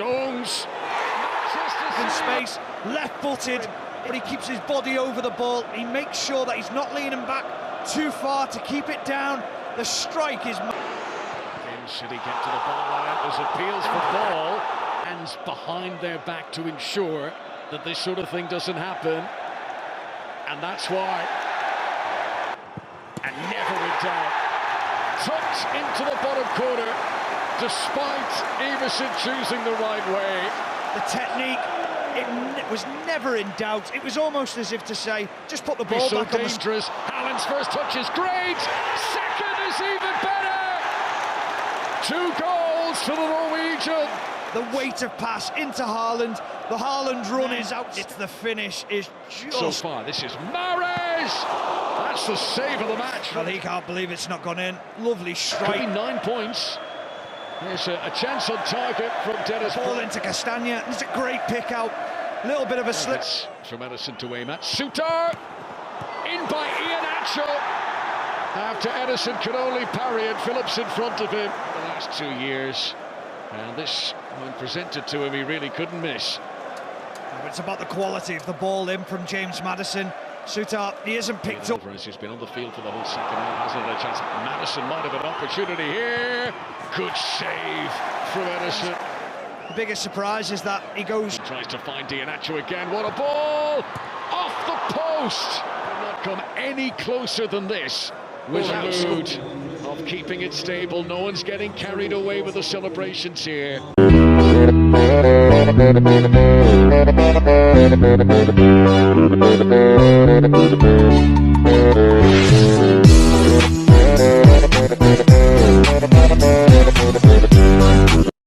Stones. In space, left-footed, but he keeps his body over the ball. He makes sure that he's not leaning back too far to keep it down. The strike is... Again, should he get to the ball line? There's appeals for ball. Hands behind their back to ensure that this sort of thing doesn't happen. And that's why. And never in doubt. Tucked into the bottom corner, despite Mesin choosing the right way. The technique, it was never in doubt. It was almost as if to say, just put the ball so back on the... dangerous. Haaland's first touch is great. Second is even better. 2 goals for the Norwegian. The weight of pass into Haaland. The Haaland run is out. It's the finish is just... So far, this is Mahrez. That's the save of the match. Well, he can't believe it's not gone in. Lovely strike. Could be 9 points. There's a chance on target from Dennis. Ball into Castagna. It's a great pick out. Little bit of a slip. It's from Edison to aim at. Shooter! In by Iheanacho. After Edison could only parry and Phillips in front of him the last 2 years. And this, when presented to him, he really couldn't miss. It's about the quality of the ball in from James Maddison. Suter, he isn't picked up. He's been on the field for the whole second half, hasn't had a chance. Maddison might have an opportunity here. Good save from Edison. The biggest surprise is that he goes... Tries to find Iheanacho again. What a ball! Off the post! Could not come any closer than this. Was a mood of keeping it stable. No one's getting carried away with the celebrations here.